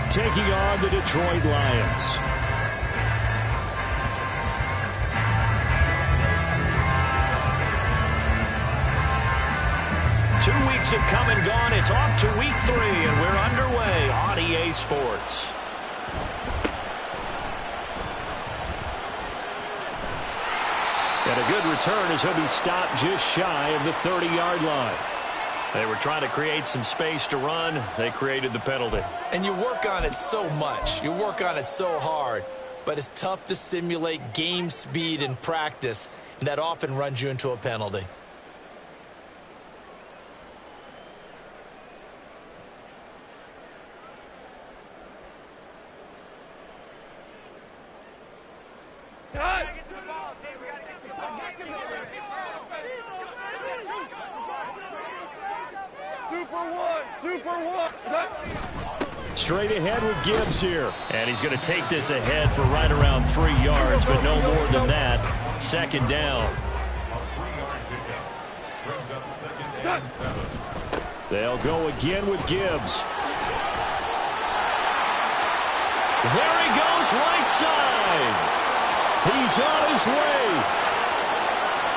taking on the Detroit Lions. Two weeks have come and gone. It's off to week 3, and we're underway on EA Sports. And a good return as he'll be stopped just shy of the 30-yard line. They were trying to create some space to run. They created the penalty. And you work on it so much. You work on it so hard. But it's tough to simulate game speed in practice. And that often runs you into a penalty. Straight ahead with Gibbs here. And he's going to take this ahead for right around 3 yards, but no more than that. Second down. They'll go again with Gibbs. There he goes, right side. He's on his way.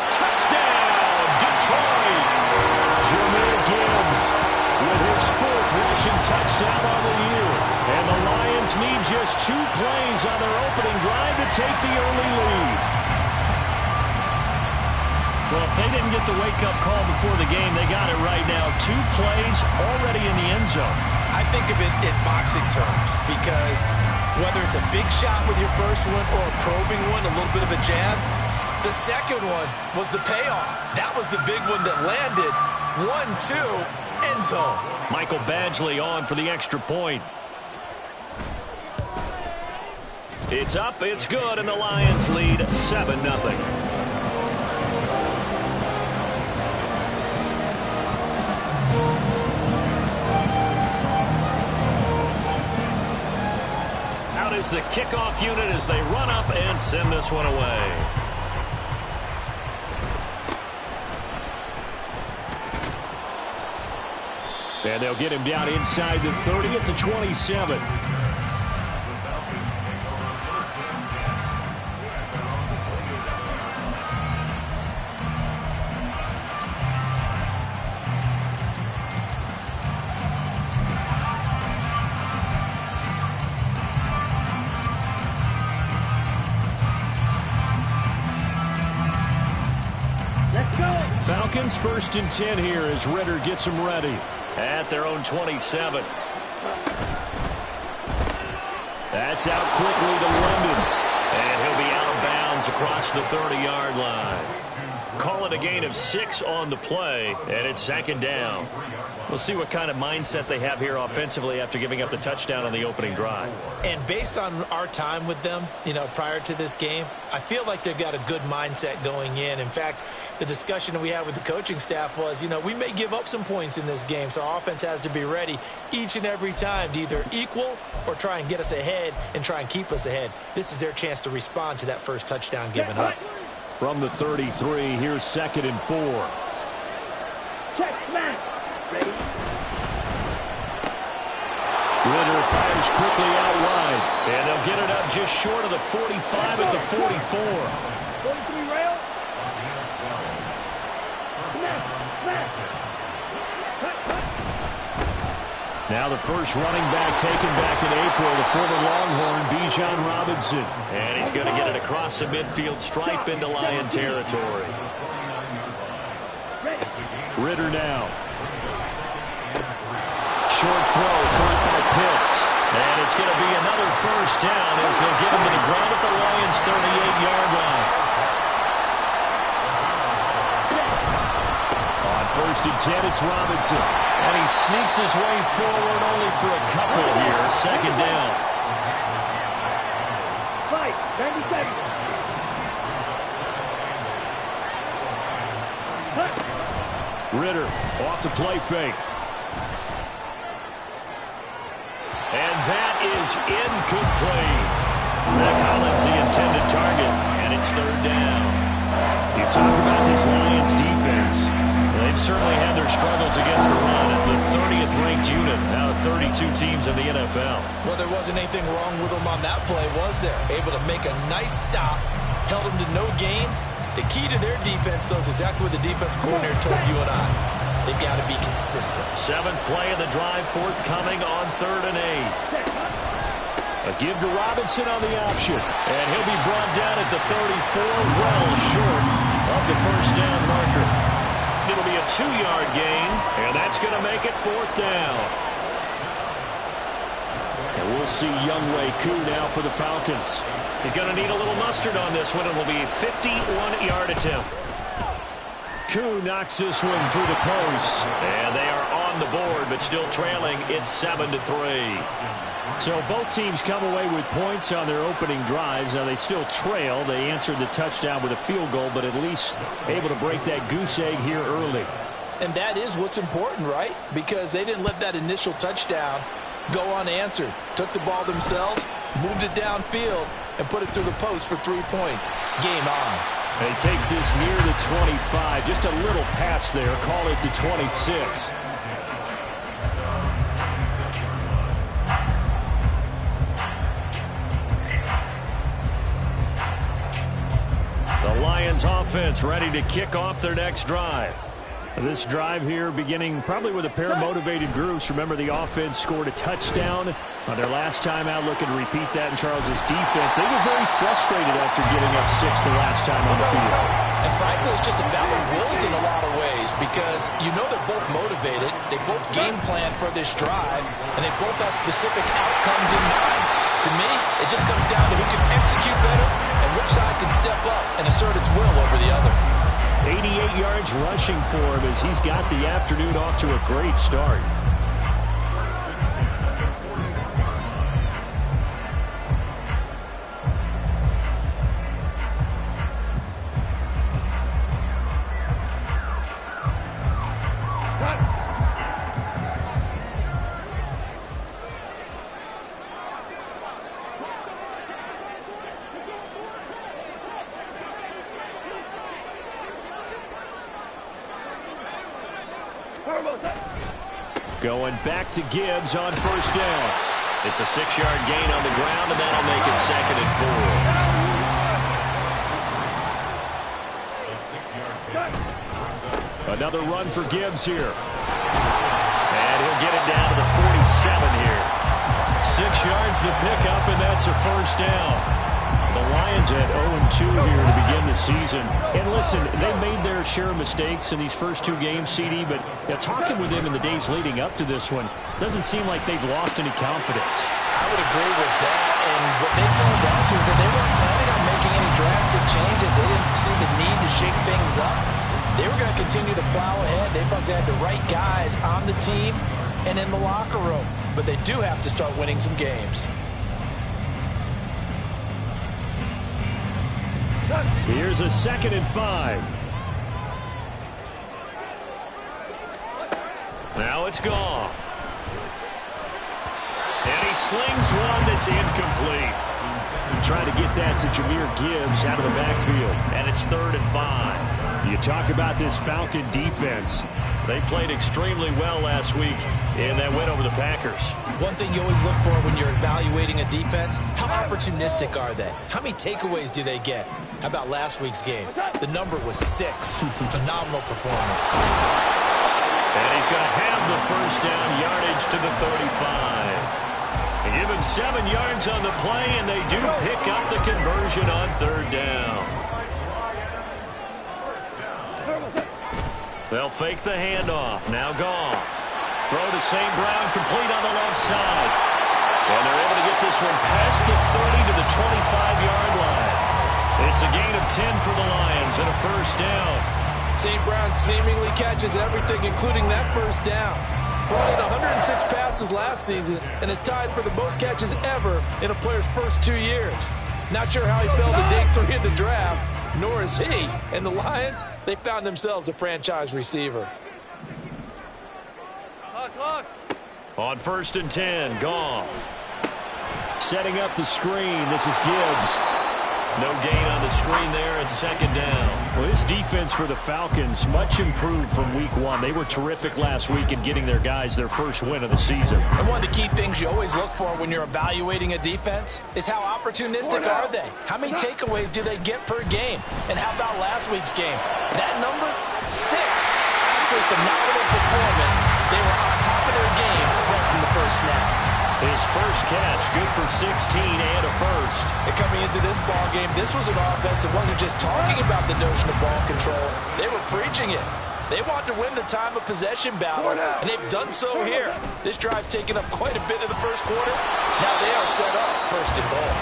Touchdown, Detroit. Jahmyr Gibbs with his 4th rushing touchdown on the year. And the Lions need just 2 plays on their opening drive to take the early lead. Well, if they didn't get the wake-up call before the game, they got it right now. 2 plays already in the end zone. I think of it in boxing terms because whether it's a big shot with your first one or a probing one, a little bit of a jab, the second one was the payoff. That was the big one that landed. 1-2, end zone. Michael Badgley on for the extra point. It's up, it's good, and the Lions lead 7-0. Is the kickoff unit as they run up and send this one away. And they'll get him down inside the 30 at the 27. Falcons 1st and 10 here as Ritter gets them ready at their own 27. That's out quickly to London. And he'll be out of bounds across the 30-yard line. Call it a gain of 6 on the play, and it's 2nd down. We'll see what kind of mindset they have here offensively after giving up the touchdown on the opening drive. And based on our time with them, prior to this game, I feel like they've got a good mindset going in. In fact, the discussion that we had with the coaching staff was, we may give up some points in this game, so our offense has to be ready each and every time to either equal or try and get us ahead and try and keep us ahead. This is their chance to respond to that first touchdown given up. From the 33, here's 2nd and 4. Check, smash. Ready? Ritter fires quickly out wide, and they'll get it up just short of the 45 at the 44. 43 rail. Smash, smash. Now the first running back taken back in April, the former Longhorn, Bijan Robinson. And he's going to get it across the midfield stripe into Lion territory. Ritter now. Short throw caught by Pitts. And it's going to be another first down as they'll get him to the ground at the Lions' 38-yard line. On 1st and 10, it's Robinson. And he sneaks his way forward only for a couple here. 2nd down. 97. Ritter off the play fake. And that is incomplete. Collins the intended target, and it's 3rd down. You talk about this Lions defense. They've certainly had their struggles against the run. The 30th ranked unit out of 32 teams in the NFL. Well, there wasn't anything wrong with them on that play, was there? Able to make a nice stop, held them to no gain. The key to their defense, though, is exactly what the defense coordinator told you and I. They've got to be consistent. 7th play of the drive, forthcoming on 3rd and 8. A give to Robinson on the option. And he'll be brought down at the 34, well short of the first down marker. It'll be a 2-yard gain, and that's going to make it 4th down. And we'll see Younghoe Koo now for the Falcons. He's going to need a little mustard on this one. It will be a 51-yard attempt. Koo knocks this one through the post. And they are on the board, but still trailing. It's 7-3. So both teams come away with points on their opening drives. Now they still trail. They answered the touchdown with a field goal, but at least able to break that goose egg here early. And that is what's important, right? Because they didn't let that initial touchdown go unanswered. Took the ball themselves, moved it downfield, and put it through the post for 3 points. Game on. And he takes this near the 25. Just a little pass there. Call it the 26. The Lions offense ready to kick off their next drive. This drive here beginning probably with a pair of motivated groups. Remember, the offense scored a touchdown on their last time out, looking to repeat that in Charles's defense. They were very frustrated after giving up 6 the last time on the field. And frankly, it's just a battle of wills in a lot of ways because you know they're both motivated. They both game plan for this drive, and they both have specific outcomes in mind. To me, it just comes down to who can execute better and which side can step up and assert its will over the other. 88 yards rushing for him as he's got the afternoon off to a great start. Going back to Gibbs on 1st down. It's a 6-yard gain on the ground, and that'll make it 2nd and 4. Another run for Gibbs here. And he'll get it down to the 47 here. 6 yards the pickup, and that's a 1st down. The Lions at 0-2 here to begin the season. And listen, they made their share of mistakes in these first 2 games, CD, but talking with them in the days leading up to this one, doesn't seem like they've lost any confidence. I would agree with that. And what they told us was that they weren't planning on making any drastic changes. They didn't see the need to shake things up. They were going to continue to plow ahead. They thought they had the right guys on the team and in the locker room. But they do have to start winning some games. Here's a 2nd and 5. Now it's Goff. And he slings one that's incomplete. Trying to get that to Jahmyr Gibbs out of the backfield. And it's 3rd and 5. You talk about this Falcon defense. They played extremely well last week in that win over the Packers. One thing you always look for when you're evaluating a defense, how opportunistic are they? How many takeaways do they get? How about last week's game? The number was 6. Phenomenal performance. And he's going to have the 1st down, yardage to the 35. They give him 7 yards on the play, and they do pick up the conversion on 3rd down. They'll fake the handoff. Now Goff. Throw to St. Brown, complete on the left side. And they're able to get this one past the 30 to the 25-yard line. It's a gain of 10 for the Lions and a 1st down. St. Brown seemingly catches everything, including that 1st down. Brought in 106 passes last season and is tied for the most catches ever in a player's first 2 years. Not sure how he fell to day 3 of the draft, nor is he. And the Lions, they found themselves a franchise receiver. On 1st and 10, Goff. Setting up the screen. This is Gibbs. No gain on the screen there at second down. Well, this defense for the Falcons, much improved from week one. They were terrific last week in getting their guys their first win of the season. And one of the key things you always look for when you're evaluating a defense is how opportunistic are they? How many takeaways do they get per game? And how about last week's game? That number, 6. Absolutely phenomenal performance. They were on top of their game right from the first snap. His first catch, good for 16 and a first. And coming into this ball game, this was an offense that wasn't just talking about the notion of ball control. They were preaching it. They wanted to win the time of possession battle, and they've done so here. This drive's taken up quite a bit in the first quarter. Now they are set up first and goal.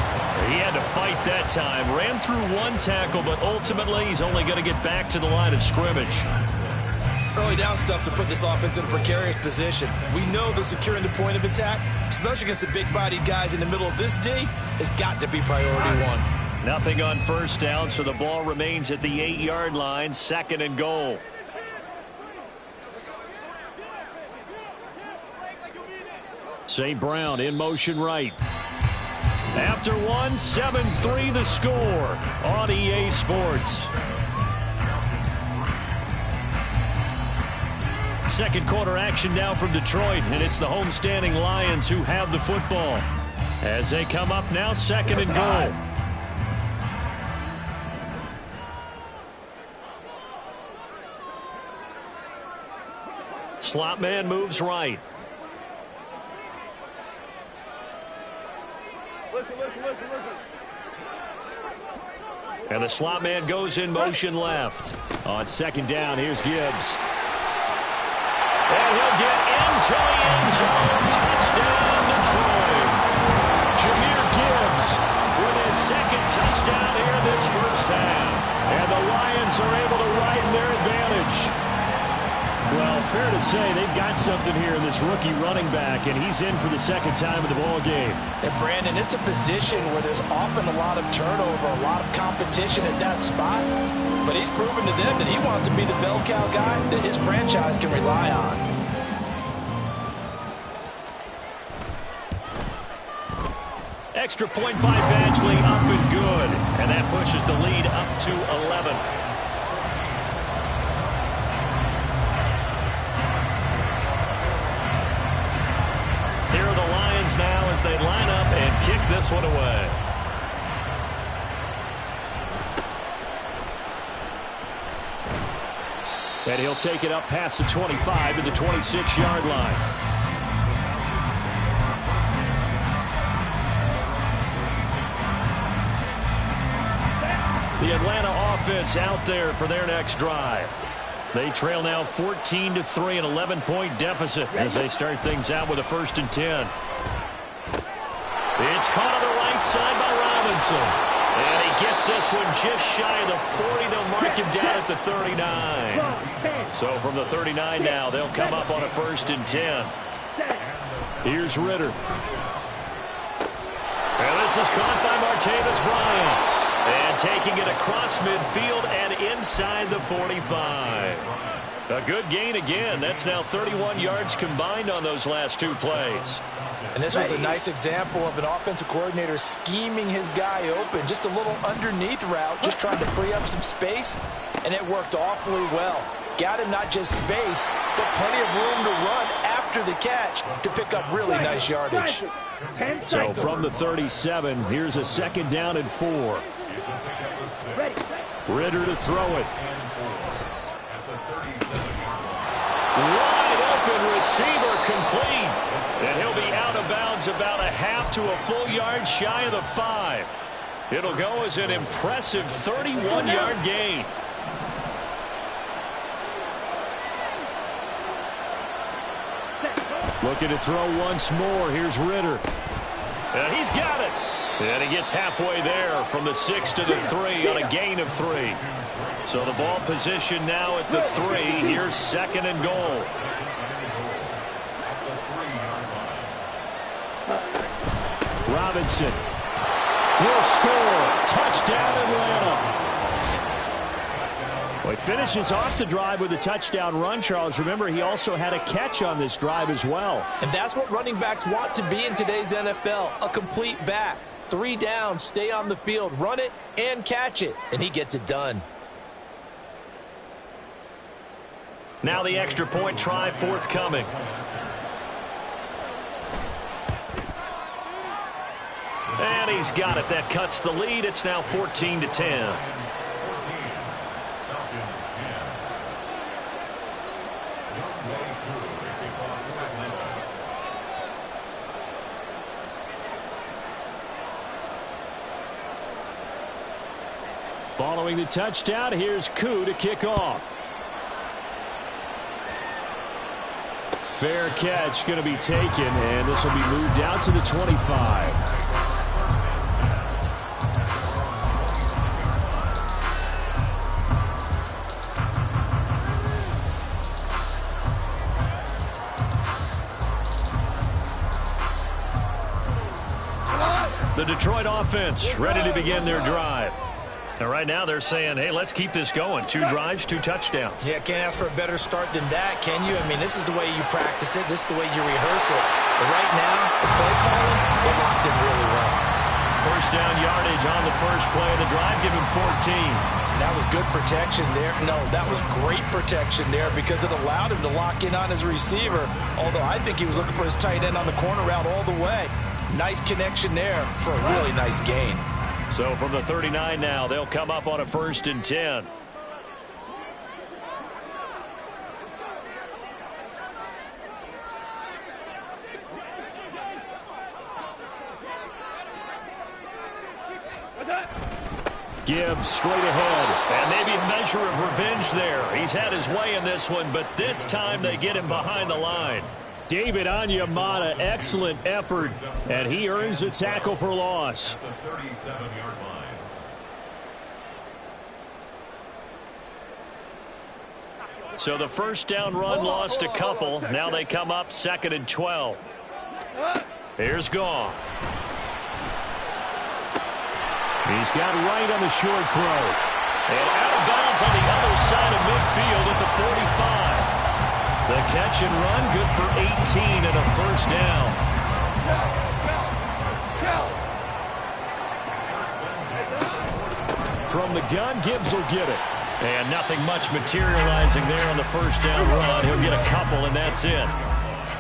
He had to fight that time. Ran through one tackle, but ultimately he's only going to get back to the line of scrimmage. Early down stuff to put this offense in a precarious position. We know that securing the point of attack, especially against the big-bodied guys in the middle of this D, has got to be priority one. Nothing on first down, so the ball remains at the 8-yard line, second and goal. St. Brown in motion right. After one, 7-3 the score on EA Sports. Second quarter action now from Detroit, and it's the homestanding Lions who have the football. As they come up now, second and goal. Slot man moves right. Listen. And the slot man goes in motion left. On second down, here's Gibbs. And he'll get into the end zone. Touchdown, Detroit. Jahmyr Gibbs with his second touchdown here this first half. And the Lions are able to widen their advantage. Well, fair to say they've got something here in this rookie running back, and he's in for the second time in the ball game. And Brandon, it's a position where there's often a lot of turnover, a lot of competition at that spot. But he's proven to them that he wants to be the bell cow guy that his franchise can rely on. Extra point by Badgley, up and good. And that pushes the lead up to 11. Here are the Lions now as they line up and kick this one away. And he'll take it up past the 25 to the 26-yard line. The Atlanta offense out there for their next drive. They trail now 14-3, an 11-point deficit as they start things out with a 1st and 10. It's caught on the right side by Robinson. And he gets this one just shy of the 40. They'll mark him down at the 39. So from the 39 now, they'll come up on a 1st and 10. Here's Ritter. And this is caught by Martavis Bryant. And taking it across midfield and inside the 45. A good gain again. That's now 31 yards combined on those last 2 plays. And this was a nice example of an offensive coordinator scheming his guy open. Just a little underneath route, just trying to free up some space. And it worked awfully well. Got him not just space, but plenty of room to run after the catch to pick up really nice yardage. So from the 37, here's a 2nd down and 4. Ritter to throw it. Wide open receiver complete. And he'll be out of bounds about a half to a full yard shy of the 5. It'll go as an impressive 31-yard gain. Looking to throw once more. Here's Ritter. And he's got it. And he gets halfway there from the 6 to the 3 on a gain of 3. So the ball position now at the 3. Here's 2nd and goal. Robinson will score. Touchdown, Atlanta. Well, he finishes off the drive with a touchdown run, Charles. Remember, he also had a catch on this drive as well. And that's what running backs want to be in today's NFL, a complete back. 3 down, stay on the field, run it, and catch it. And he gets it done. Now the extra point try forthcoming. And he's got it. That cuts the lead. It's now 14-10. Following the touchdown, here's Koo to kick off. Fair catch going to be taken, and this will be moved out to the 25. The Detroit offense ready to begin their drive. And right now they're saying, hey, let's keep this going. 2 drives, 2 touchdowns. Yeah, can't ask for a better start than that, can you? I mean, this is the way you practice it. This is the way you rehearse it. But right now, the play calling, they're locked in really well. First down yardage on the first play of the drive. Give him 14. That was good protection there. No, that was great protection there because it allowed him to lock in on his receiver. Although I think he was looking for his tight end on the corner route all the way. Nice connection there for a really nice gain. So from the 39 now, they'll come up on a 1st and 10. Gibbs straight ahead. And maybe a measure of revenge there. He's had his way in this one, but this time they get him behind the line. David Onyemata, excellent effort, and he earns a tackle for loss. The 37-yard line. So the first down run lost a couple. Now they come up 2nd and 12. Here's Goff. He's got right on the short throw. And out of bounds on the other side of midfield at the 45. The catch and run, good for 18 and a 1st down. From the gun, Gibbs will get it. And nothing much materializing there on the first down run. He'll get a couple, and that's it.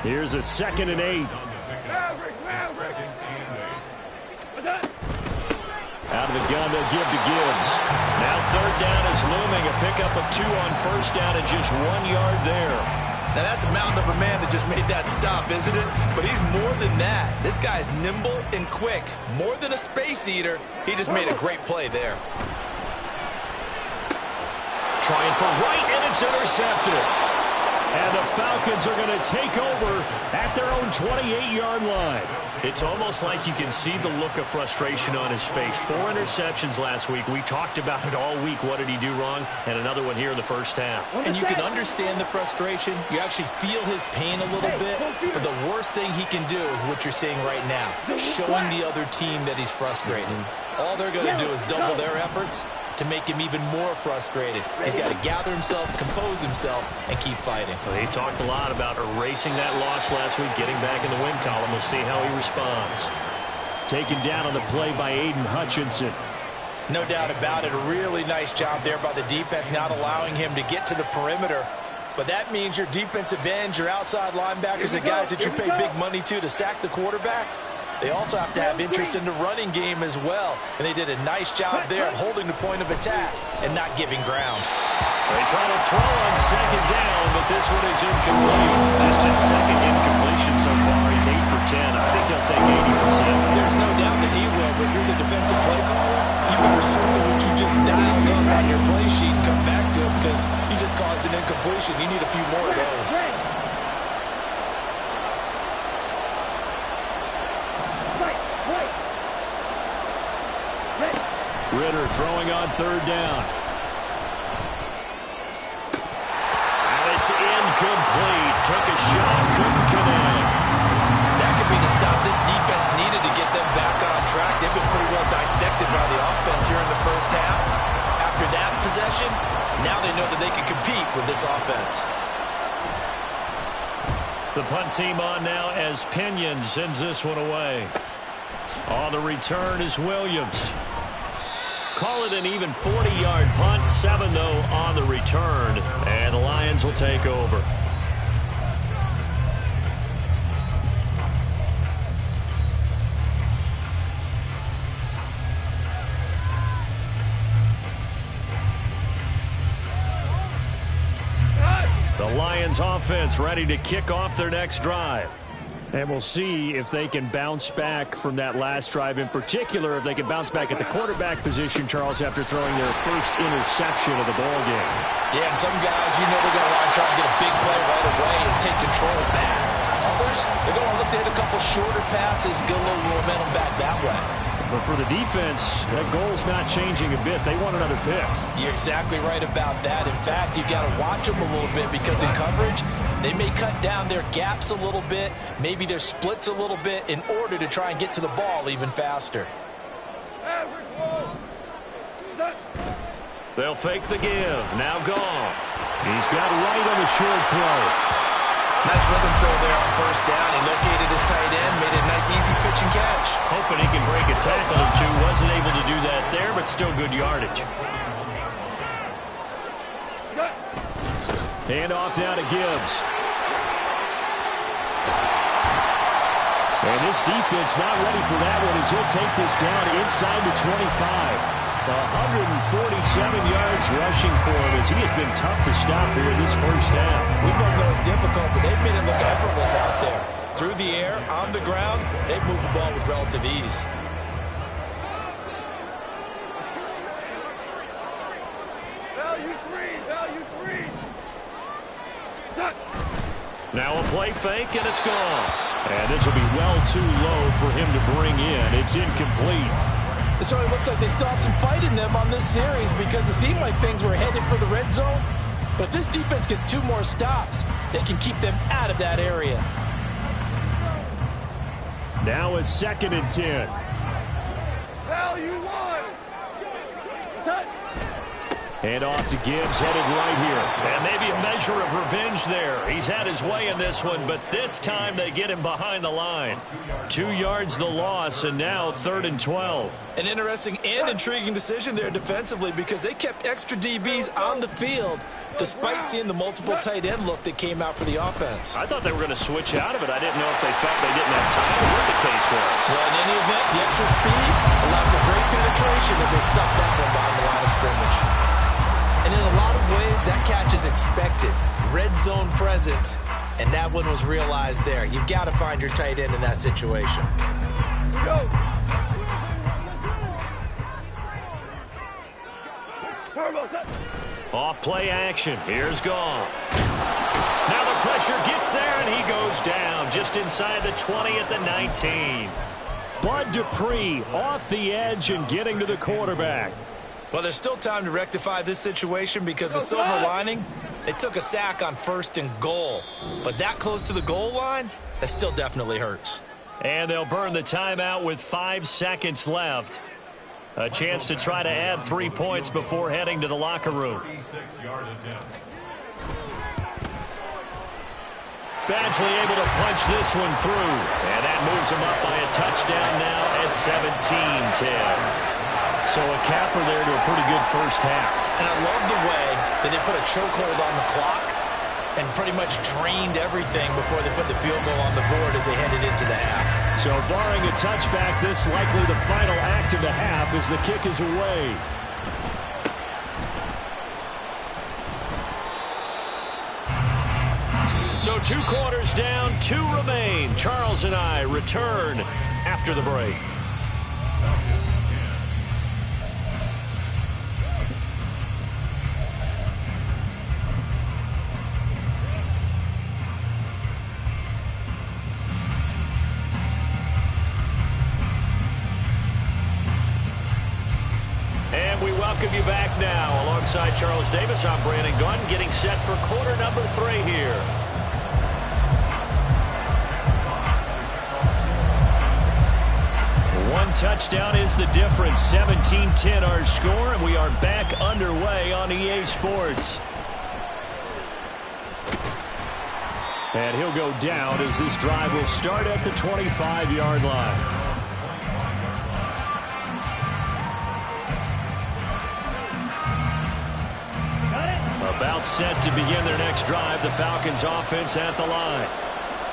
Here's a 2nd and 8. Out of the gun, they'll give to Gibbs. Now 3rd down is looming. A pickup of 2 on first down and just 1 yard there. Now, that's a mountain of a man that just made that stop, isn't it? But he's more than that. This guy's nimble and quick. More than a space eater. He just made a great play there. Trying for right, and it's intercepted. And the Falcons are going to take over at their own 28-yard line. It's almost like you can see the look of frustration on his face. 4 interceptions last week. We talked about it all week. What did he do wrong? And another one here in the first half. And you can understand the frustration. You actually feel his pain a little bit. But the worst thing he can do is what you're seeing right now. Showing the other team that he's frustrated. All they're going to do is double their efforts to make him even more frustrated. He's got to gather himself, compose himself, and keep fighting. Well, he talked a lot about erasing that loss last week, getting back in the win column. We'll see how he responds. Taken down on the play by Aiden Hutchinson. No doubt about it. A really nice job there by the defense, not allowing him to get to the perimeter. But that means your defensive ends, your outside linebackers, the guys that you pay big money to sack the quarterback, they also have to have interest in the running game as well. And they did a nice job there of holding the point of attack and not giving ground. They try to throw on 2nd down, but this one is incomplete. Just his 2nd incompletion so far. He's 8 for 10. I think he'll take 80%. There's no doubt that he will, but if you're the defensive play caller, you better circle what you just dialed up on your play sheet and come back to it because you just caused an incompletion. You need a few more of those. Ritter throwing on 3rd down. And it's incomplete. Took a shot, couldn't connect. That could be the stop this defense needed to get them back on track. They've been pretty well dissected by the offense here in the first half. After that possession, now they know that they can compete with this offense. The punt team on now as Pinion sends this one away. On the return is Williams. Call it an even 40-yard punt. 7, though, on the return. And the Lions will take over. The Lions offense ready to kick off their next drive. And we'll see if they can bounce back from that last drive. In particular, if they can bounce back at the quarterback position, Charles, after throwing their first interception of the ball game. Yeah, and some guys, you know they're going to want to try and get a big play right away and take control back. Others, they're going to look to hit a couple shorter passes, get a little momentum back that way. But for the defense, that goal's not changing a bit. They want another pick. You're exactly right about that. In fact, you've got to watch them a little bit because in coverage, they may cut down their gaps a little bit, maybe their splits a little bit in order to try and get to the ball even faster. They'll fake the give. Now Goff. He's got right on the short throw. Nice rhythm throw there on first down. He located his tight end, made it a nice, easy pitch and catch. Hoping he can break a tackle or two. Wasn't able to do that there, but still good yardage. Hand off now to Gibbs. And this defense not ready for that one as he'll take this down inside the 25. 147 yards rushing for him as he has been tough to stop here in this first half. We both know it's difficult, but they've made it look effortless out there. Through the air, on the ground, they've moved the ball with relative ease. Value three. Now a play fake, and it's gone. And this will be well too low for him to bring in. It's incomplete. It certainly looks like they still have some fight in them on this series because it seemed like things were headed for the red zone. But if this defense gets 2 more stops, they can keep them out of that area. Now a 2nd and 10. Value 1. Touch. Hand off to Gibbs, headed right here. And maybe a measure of revenge there. He's had his way in this one, but this time they get him behind the line. 2 yards the loss, and now 3rd and 12. An interesting and intriguing decision there defensively because they kept extra DBs on the field despite seeing the multiple tight end look that came out for the offense. I thought they were going to switch out of it. I didn't know if they felt they didn't have time or what the case was. Well, in any event, the extra speed allowed for great penetration as they stuffed that one behind the line of scrimmage. And in a lot of ways, that catch is expected. Red zone presence, and that one was realized there. You've got to find your tight end in that situation. Go. Turbo set. Off play action. Here's Goff. Now the pressure gets there, and he goes down just inside the 20 at the 19. Bud Dupree off the edge and getting to the quarterback. Well, there's still time to rectify this situation because the silver lining, they took a sack on 1st and goal. But that close to the goal line, that still definitely hurts. And they'll burn the timeout with 5 seconds left. A chance to try to add 3 points before heading to the locker room. Badgley able to punch this one through. And that moves him up by a touchdown now at 17-10. So a capper there to a pretty good first half. And I love the way that they put a chokehold on the clock and pretty much drained everything before they put the field goal on the board as they headed into the half. So barring a touchback, this likely the final act of the half as the kick is away. So 2 quarters down, 2 remain. Charles and I return after the break. Welcome you back now. Alongside Charles Davis, I'm Brandon Gunn, getting set for quarter number 3 here. One touchdown is the difference. 17-10 our score, and we are back underway on EA Sports. And he'll go down as this drive will start at the 25-yard line. timeout set to begin their next drive. The Falcons offense at the line.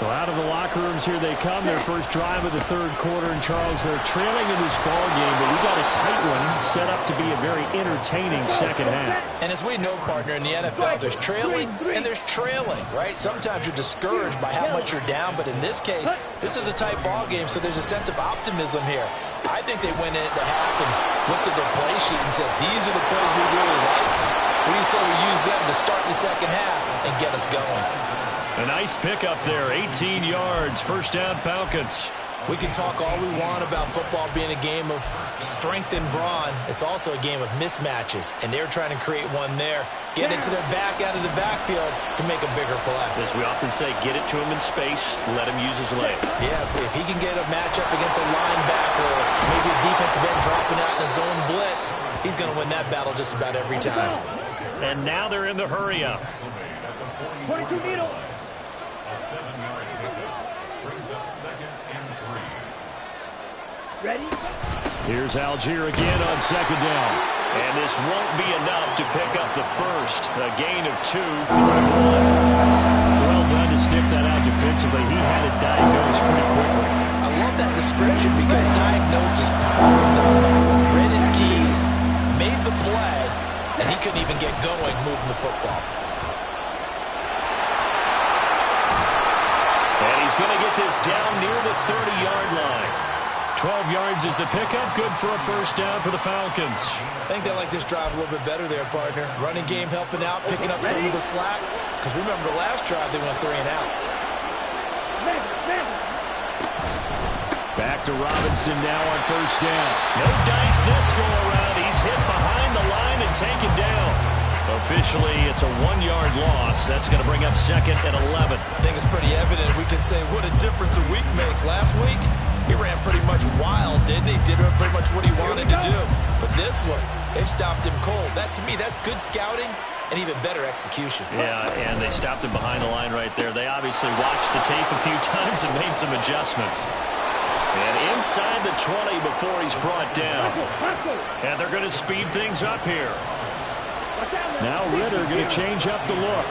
Well, out of the locker rooms here they come. Their first drive of the third quarter. And, Charles, they're trailing in this ball game, but we got a tight one set up to be a very entertaining second half. And as we know, partner, in the NFL, there's trailing and there's trailing, right? Sometimes you're discouraged by how much you're down, but in this case, this is a tight ball game, so there's a sense of optimism here. I think they went into half and looked at their play sheet and said, these are the plays we really like. What do you say we use them to start the second half and get us going? A nice pickup there, 18 yards, first down Falcons. We can talk all we want about football being a game of strength and brawn. It's also a game of mismatches, and they're trying to create one there. Get it to their back out of the backfield to make a bigger play. As we often say, get it to him in space, let him use his leg. Yeah, if he can get a matchup against a linebacker or maybe a defensive end dropping out in a zone blitz, he's going to win that battle just about every time. And now they're in the hurry-up. 22 needle. A 7-yard pickup brings up 2nd and 3. Ready? Here's Algier again on second down. And this won't be enough to pick up the first. A gain of 2, 3-1. Well done to sniff that out defensively. He had it diagnosed pretty quickly. I love that description because diagnosed is perfect on that. Read his keys, made the play, and he couldn't even get going moving the football. And he's going to get this down near the 30-yard line. 12 yards is the pickup. Good for a first down for the Falcons. I think they like this drive a little bit better there, partner. Running game helping out, picking up some of the slack. Because remember, the last drive they went 3 and out. Back to Robinson now on first down. No dice this go-around. He's hit behind the line and taken down. Officially, it's a 1-yard loss. That's going to bring up 2nd and 11. I think it's pretty evident. We can say what a difference a week makes. Last week, he ran pretty much wild, didn't he? Did pretty much what he wanted to do. But this one, they've stopped him cold. That, to me, that's good scouting and even better execution. Yeah, and they stopped him behind the line right there. They obviously watched the tape a few times and made some adjustments. And inside the 20 before he's brought down. And they're going to speed things up here. Now Ritter going to change up the look.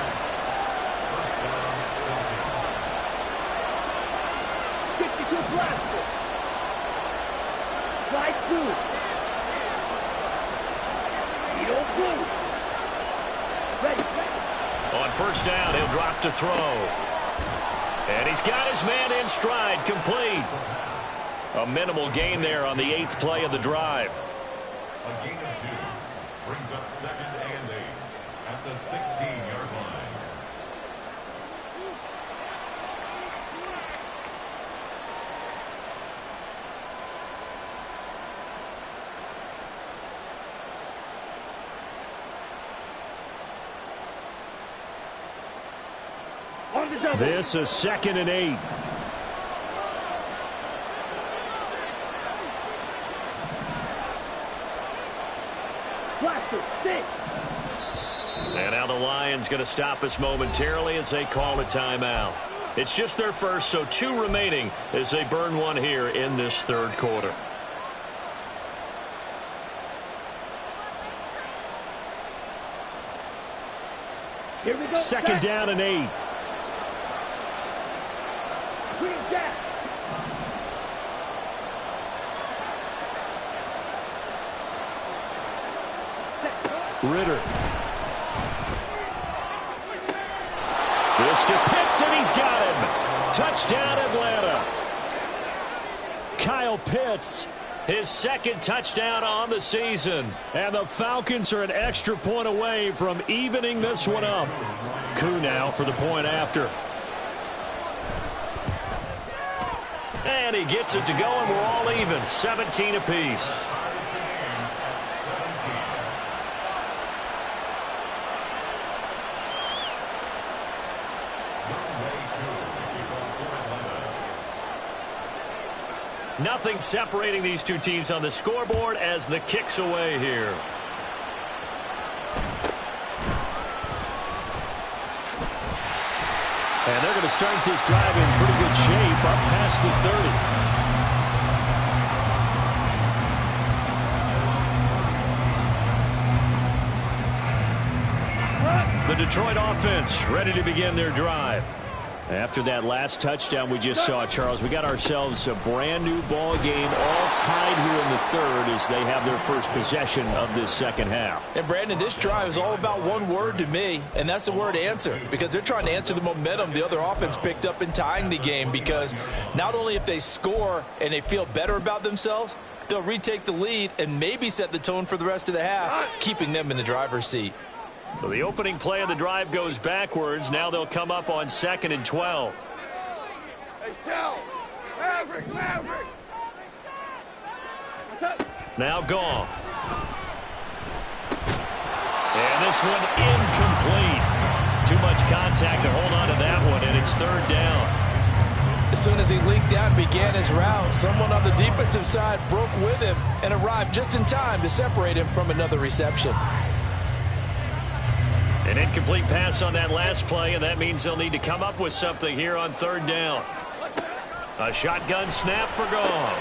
62 blaster. Slide 2. Needle 2. Ready. On first down, he'll drop to throw. And he's got his man in stride, complete. A minimal gain there on the 8th play of the drive. A gain of 2 brings up 2nd and 8 at the 16-yard line. On the double. This is 2nd and 8. Blaster 6. And now the Lions going to stop us momentarily as they call a timeout. It's just their first, so 2 remaining as they burn one here in this third quarter. Here we go. 2nd down and 8. Green jack. Ritter. This to Pitts, and he's got him. Touchdown, Atlanta. Kyle Pitts. His 2nd touchdown on the season. And the Falcons are an extra point away from evening this one up. Koo now for the point after. And he gets it to go, and we're all even. 17 apiece. Nothing separating these two teams on the scoreboard as the kick's away here. And they're going to start this drive in pretty good shape up past the 30. The Detroit offense ready to begin their drive. After that last touchdown we just saw, Charles, we got ourselves a brand new ball game, all tied here in the third as they have their first possession of this second half. And Brandon, this drive is all about one word to me, and that's the word answer, because they're trying to answer the momentum the other offense picked up in tying the game, because not only if they score and they feel better about themselves, they'll retake the lead and maybe set the tone for the rest of the half, keeping them in the driver's seat. So the opening play of the drive goes backwards. Now they'll come up on 2nd and 12. Hey, Cal. Maverick. What's up? Now Goff. And this one incomplete. Too much contact to hold on to that one, and it's 3rd down. As soon as he leaked out and began his route, someone on the defensive side broke with him and arrived just in time to separate him from another reception. An incomplete pass on that last play, and that means they'll need to come up with something here on 3rd down. A shotgun snap for Goff.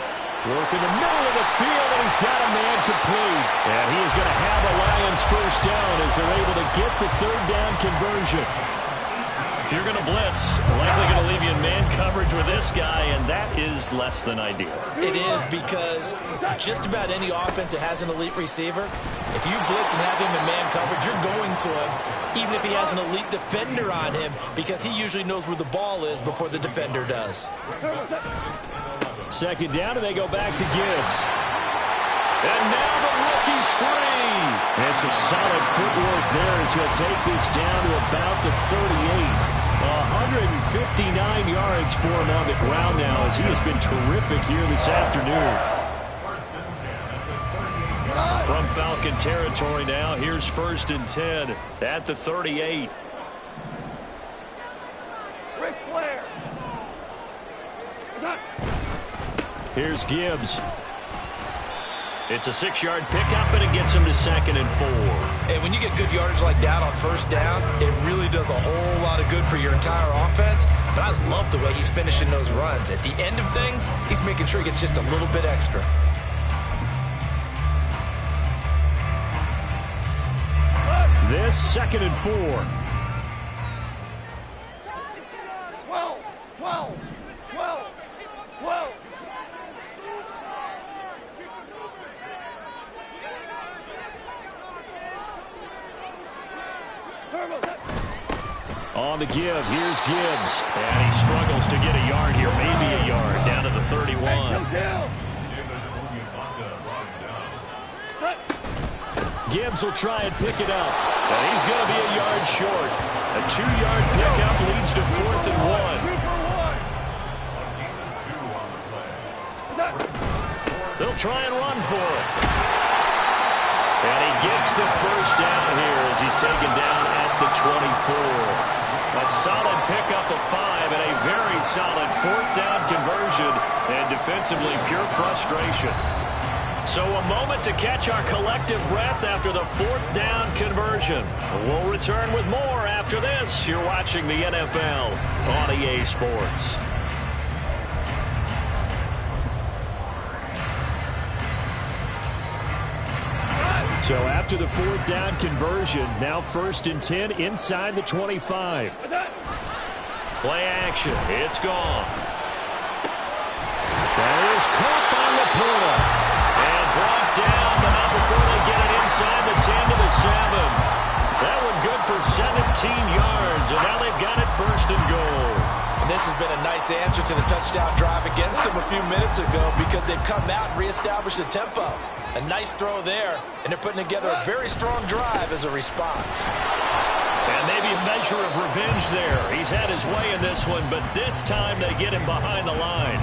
Working the middle of the field, and he's got a man complete. And he is going to have a Lions first down as they're able to get the 3rd down conversion. If you're going to blitz, likely going to leave you in man coverage with this guy, and that is less than ideal. It is, because just about any offense that has an elite receiver, if you blitz and have him in man coverage, you're going to him, even if he has an elite defender on him, because he usually knows where the ball is before the defender does. 2nd down, and they go back to Gibbs. And now the rookie's free. And some solid footwork there as he'll take this down to about the 38. 159 yards for him on the ground now as he has been terrific here this afternoon. From Falcon territory now, here's 1st and 10 at the 38. Ric Flair. Here's Gibbs. It's a 6-yard pickup, and it gets him to 2nd and 4. And when you get good yardage like that on 1st down, it really does a whole lot of good for your entire offense. But I love the way he's finishing those runs. At the end of things, he's making sure he gets just a little bit extra. This 2nd and 4. 12. On the give, here's Gibbs. And he struggles to get a yard here, maybe a yard, down to the 31. Gibbs will try and pick it up. And he's going to be a yard short. A 2-yard pickup leads to 4th and 1. They'll try and run for it. And he gets the first down here as he's taken down at the 24. A solid pickup of 5 and a very solid 4th down conversion, and defensively pure frustration. So a moment to catch our collective breath after the 4th down conversion. We'll return with more after this. You're watching the NFL on EA Sports. So after the 4th down conversion, now 1st and 10 inside the 25. Play action. It's gone. That is caught by Laporta. And brought down, but not before they get it inside the 10 to the 7. That one good for 17 yards, and now they've got it 1st and goal. And this has been a nice answer to the touchdown drive against them a few minutes ago, because they've come out and reestablished the tempo. A nice throw there, and they're putting together a very strong drive as a response. And maybe a measure of revenge there. He's had his way in this one, but this time they get him behind the line.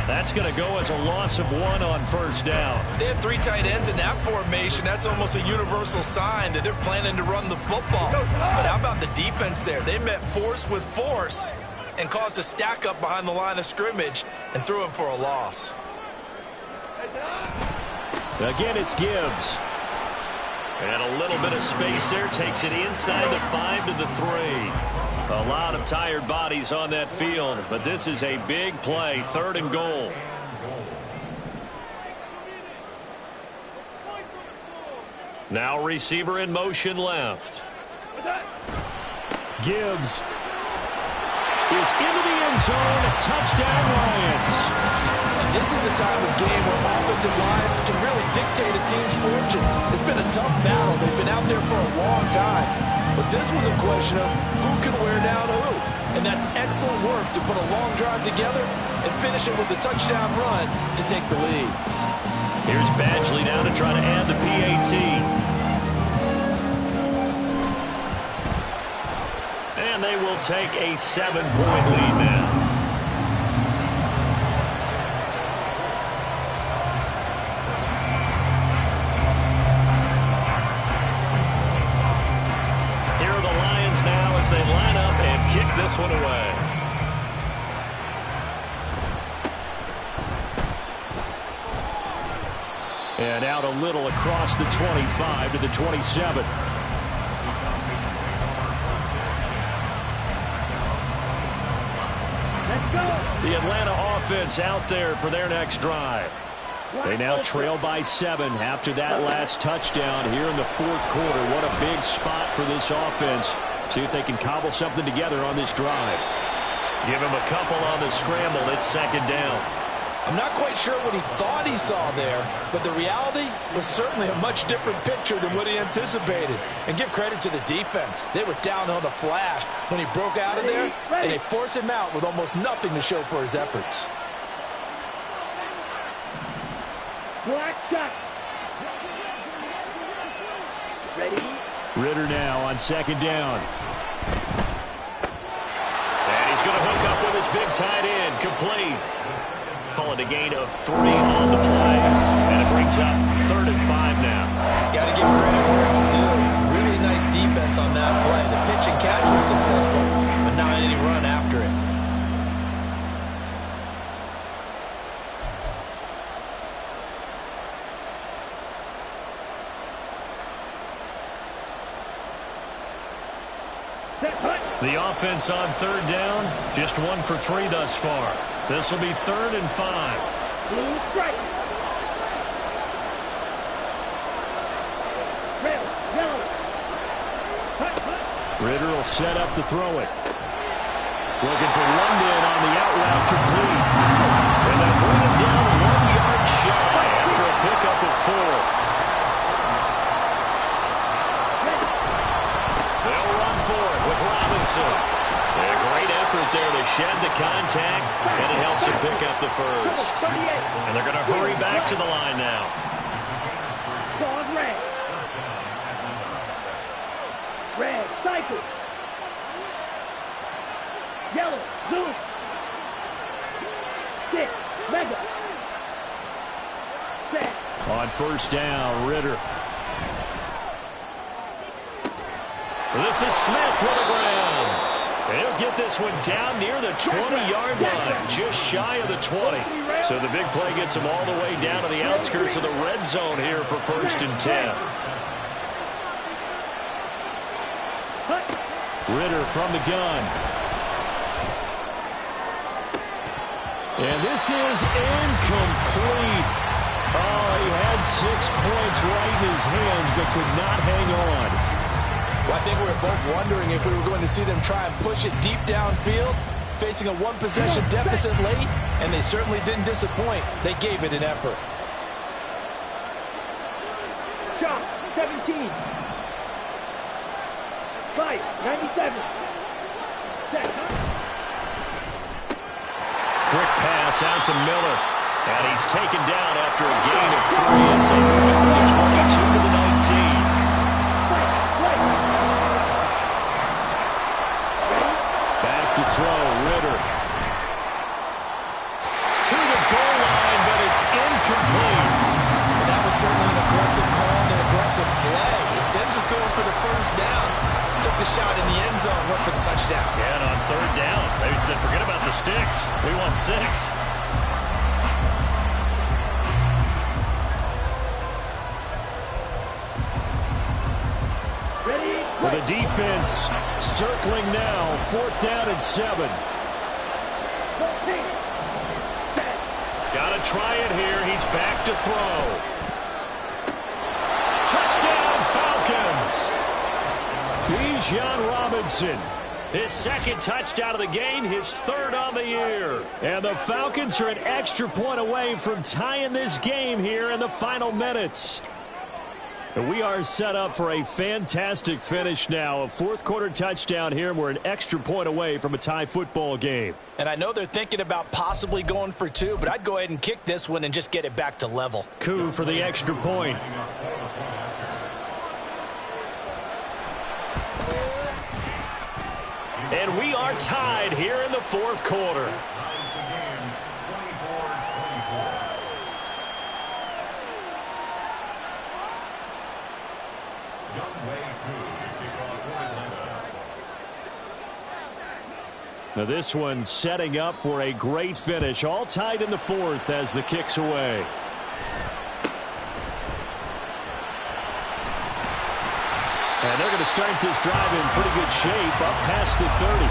That's going to go as a loss of 1 on 1st down. They have 3 tight ends in that formation. That's almost a universal sign that they're planning to run the football. But how about the defense there? They met force with force and caused a stack up behind the line of scrimmage and threw him for a loss. Again, it's Gibbs. And a little bit of space there. Takes it inside the 5 to the 3. A lot of tired bodies on that field, but this is a big play. 3rd and goal. Now receiver in motion left. Gibbs is into the end zone. Touchdown, Lions. And this is a time of game where offensive lines can really dictate a team's fortune. It's been a tough battle. They've been out there for a long time. But this was a question of who can wear down who. And that's excellent work to put a long drive together and finish it with a touchdown run to take the lead. Here's Badgley now to try to add the PAT. And they will take a 7-point lead now. Here are the Lions now as they line up and kick this one away. And out a little across the 25 to the 27. The Atlanta offense out there for their next drive. They now trail by 7 after that last touchdown here in the fourth quarter. What a big spot for this offense. See if they can cobble something together on this drive. Give him a couple on the scramble. It's second down. I'm not quite sure what he thought he saw there, but the reality was certainly a much different picture than what he anticipated. And give credit to the defense. They were down on the flash when he broke out of there, and they forced him out with almost nothing to show for his efforts. Black shot. Ready? Ritter now on second down. And he's going to hook up with his big tight end. Complete. Call it a gain of 3 on the play. And it brings up 3rd and 5 now. Got to give credit where it's due. Really nice defense on that play. The pitch and catch was successful, but not any run after it. The offense on 3rd down, just 1 for 3 thus far. This will be 3rd and 5. Blue strike. Red, yellow. Ritter will set up to throw it. Looking for London on the out route, complete. And they bring him down 1 yard shy after a pickup of 4. They'll run for it with Robinson. A great effort there to shed the contact, and it helps him pick up the first. And they're going to hurry back to the line now. Dog red. Red, cycle. Yellow, blue. 6, mega. 7. On first down, Ritter. This is Smith to the ground. They'll get this one down near the 20-yard line, just shy of the 20. So the big play gets them all the way down to the outskirts of the red zone here for 1st and 10. Ritter from the gun. And this is incomplete. Oh, he had 6 points right in his hands, but could not hang on. Well, I think we were both wondering if we were going to see them try and push it deep downfield, facing a 1-possession deficit late, and they certainly didn't disappoint. They gave it an effort. Shot, 17. Fire, 97. Set, Quick pass out to Miller. And he's taken down after a gain of 3 as they move from the 22 to the 19. Back to throw, Ritter. To the goal line, but it's incomplete. That was certainly an aggressive call and an aggressive play. Instead of just going for the first down, took the shot in the end zone, went for the touchdown. Yeah, and on 3rd down, they said, forget about the sticks. We want 6. With the defense circling now, 4th down and 7. Got to try it here. He's back to throw. Touchdown, Falcons. Bijan Robinson His second touchdown of the game, his third on the year. And the Falcons are an extra point away from tying this game here in the final minutes. And we are set up for a fantastic finish now. A fourth-quarter touchdown here, and we're an extra point away from a tie football game. And I know they're thinking about possibly going for two, but I'd go ahead and kick this one and just get it back to level. Coup for the extra point. And we are tied here in the fourth quarter. Now this one setting up for a great finish. All tied in the fourth as the kick's away. And they're going to start this drive in pretty good shape up past the 30.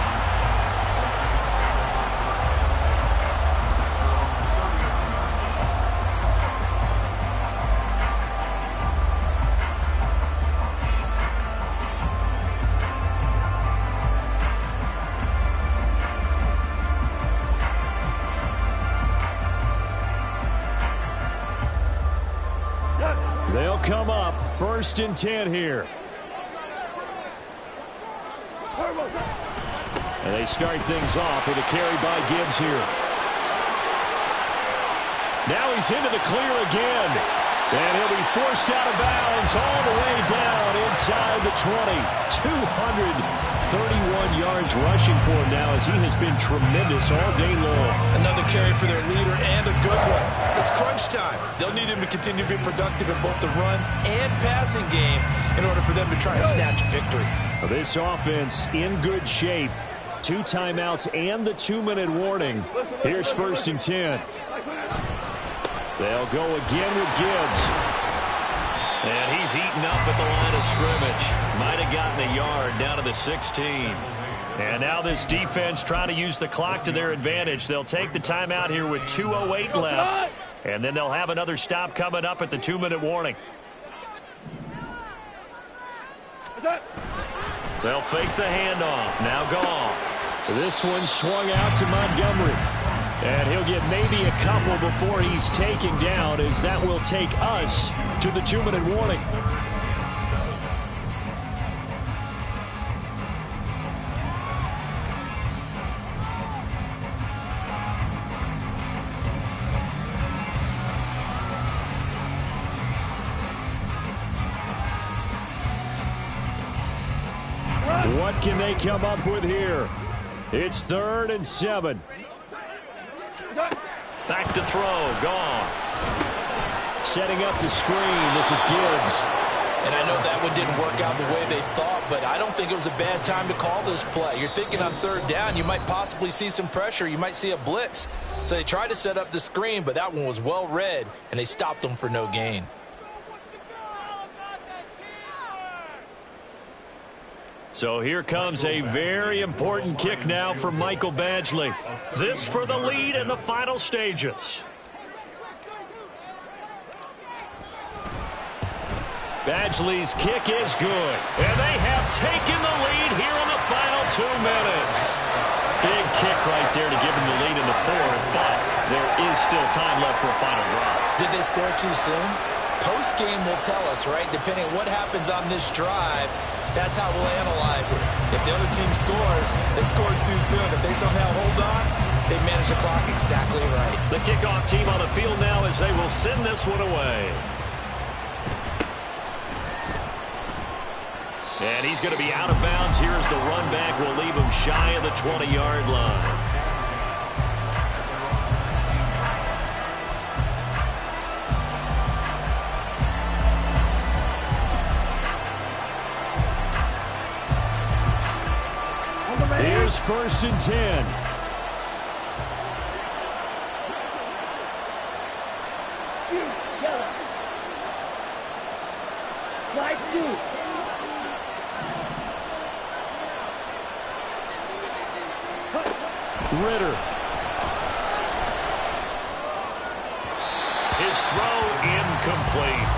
They'll come up 1st and 10 here. And they start things off with a carry by Gibbs here. Now he's into the clear again. And he'll be forced out of bounds all the way down inside the 20. 231 yards rushing for him now as he has been tremendous all day long. Another carry for their leader and a good one. It's crunch time. They'll need him to continue to be productive in both the run and passing game in order for them to try and snatch victory. This offense in good shape. 2 timeouts and the 2-minute warning. Here's 1st and 10. They'll go again with Gibbs. And he's eaten up at the line of scrimmage. Might have gotten a yard down to the 16. And now this defense trying to use the clock to their advantage. They'll take the timeout here with 2:08 left. And then they'll have another stop coming up at the 2-minute warning. They'll fake the handoff. Now Goff. This one swung out to Montgomery. And he'll get maybe a couple before he's taken down, as that will take us to the 2-minute warning. What can they come up with here? It's 3rd and 7. Back to throw. Goff. Setting up the screen. This is Gibbs. And I know that one didn't work out the way they thought, but I don't think it was a bad time to call this play. You're thinking on 3rd down, you might possibly see some pressure. You might see a blitz. So they tried to set up the screen, but that one was well read, and they stopped them for no gain. So here comes a very important kick now for Michael Badgley. This for the lead in the final stages. Badgley's kick is good. And they have taken the lead here in the final 2 minutes. Big kick right there to give them the lead in the fourth, but there is still time left for a final drive. Did they score too soon? Post-game will tell us, right? Depending on what happens on this drive, that's how we'll analyze it. If the other team scores, they scored too soon. If they somehow hold on, they manage the clock exactly right. The kickoff team on the field now as they will send this one away. And he's going to be out of bounds here as the run back will leave him shy of the 20-yard line. Here's 1st and 10. Yellow. Slide 2. Ritter. His throw incomplete.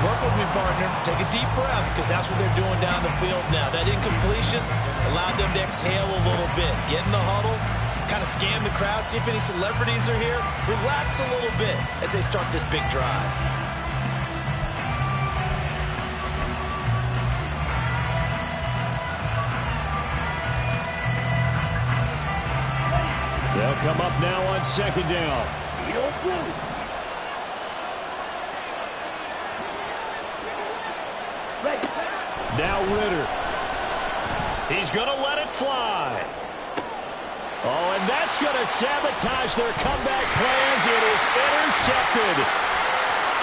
Work with me, partner. Take a deep breath, because that's what they're doing down the field now. That incompletion allowed them to exhale a little bit. Get in the huddle, kind of scan the crowd, see if any celebrities are here. Relax a little bit as they start this big drive. They'll come up now on second down. Now Ritter. He's going to let it fly. Oh, and that's going to sabotage their comeback plans. It is intercepted.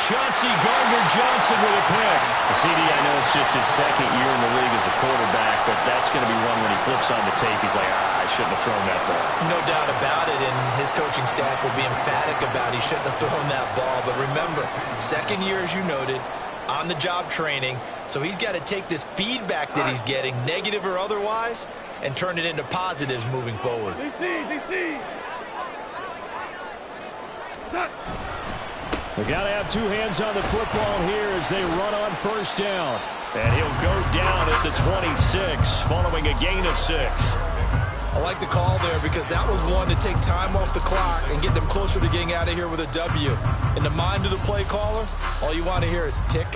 Chauncey Gardner-Johnson with a pick. CD, I know it's just his second year in the league as a quarterback, but that's going to be one when he flips on the tape. He's like, I shouldn't have thrown that ball. No doubt about it, and his coaching staff will be emphatic about he shouldn't have thrown that ball. But remember, second year, as you noted, on-the-job training, so he's got to take this feedback that he's getting, negative or otherwise, and turn it into positives moving forward. They got to have two hands on the football here as they run on first down. And he'll go down at the 26 following a gain of 6. I like the call there because that was one to take time off the clock and get them closer to getting out of here with a W. In the mind of the play caller, all you want to hear is tick,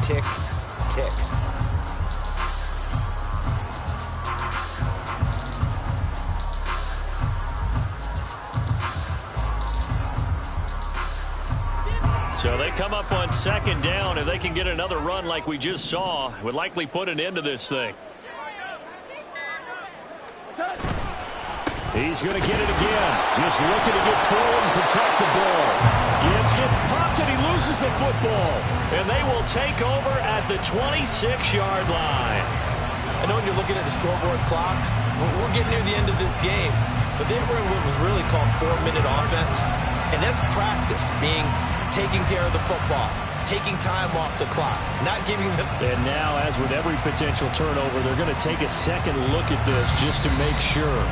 tick, tick. So they come up on second down. If they can get another run like we just saw, it would likely put an end to this thing. He's going to get it again. Just looking to get forward and protect the ball. Gibbs gets popped and he loses the football. And they will take over at the 26-yard line. I know when you're looking at the scoreboard clock, we're getting near the end of this game. But they were in what was really called 4-minute offense. And that's practice, taking care of the football, taking time off the clock, not giving them... And now, as with every potential turnover, they're going to take a second look at this just to make sure.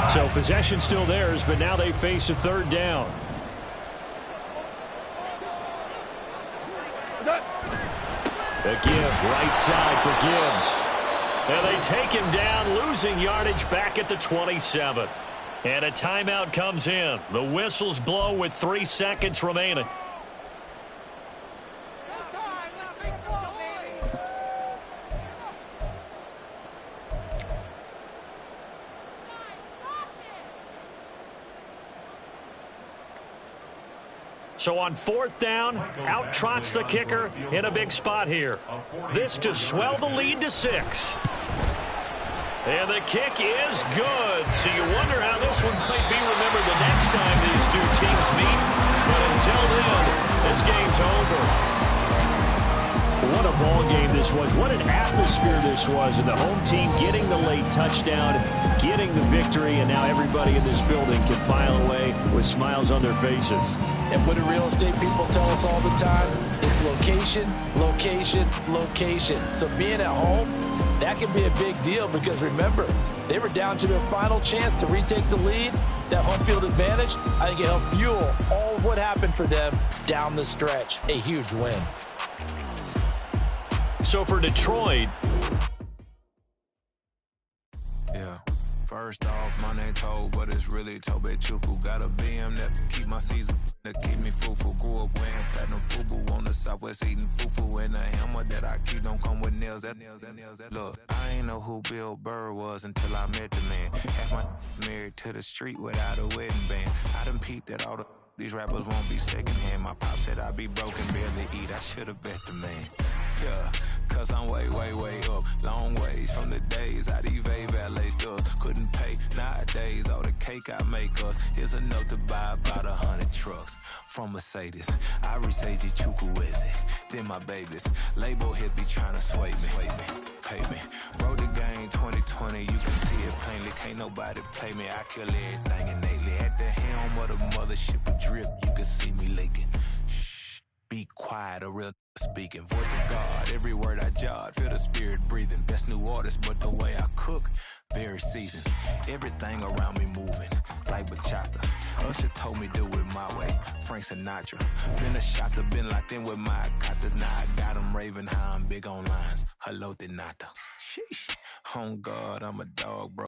So possession still theirs, but now they face a third down. The give, right side for Gibbs. And they take him down, losing yardage back at the 27. And a timeout comes in. The whistles blow with 3 seconds remaining. So on fourth down, out trots the kicker in a big spot here. This to swell the lead to 6. And the kick is good. So you wonder how this one might be remembered the next time these two teams meet. But until then, this game's over. What a ball game this was. What an atmosphere this was. And the home team getting the late touchdown, getting the victory, and now everybody in this building can file away with smiles on their faces. And what do real estate people tell us all the time? It's location, location, location. So being at home, that can be a big deal because remember, they were down to their final chance to retake the lead. That home field advantage, I think it helped fuel all of what happened for them down the stretch. A huge win. So for Detroit, yeah. First off, my name Toad, but it's really Tobe Chuku. Got a BM that keep my season, that keep me fufu. Grew up wearing platinum fubu on the Southwest eating fufu. And the hammer that I keep don't come with nails. Look, I ain't know who Bill Burr was until I met the man. Half my married to the street without a wedding band. I done peeped at all these rappers won't be secondhand. My pop said I'd be broken, barely eat. I should've bet the man. Yeah, cause I'm way, way, way up. Long ways from the days I these valet stores couldn't pay. Nowadays, all the cake I make us is enough to buy about 100 trucks from Mercedes. I resage Chukwueze, then my babies. Label hit be trying to sway me. Pay me. Wrote the game 2020, you can see it plainly. Can't nobody play me. I kill everything innately. At the helm of the mothership of drip, you can see me quiet, a real speaking. Voice of God, every word I jot, feel the spirit breathing. Best new artist, but the way I cook, very seasoned. Everything around me moving, like bachata. Usher told me do it my way, Frank Sinatra. Been a shotter, been locked in with my katas. Now I got them raving how I'm big on lines. Hello, Denata. Sheesh. On God, I'm a dog, bro.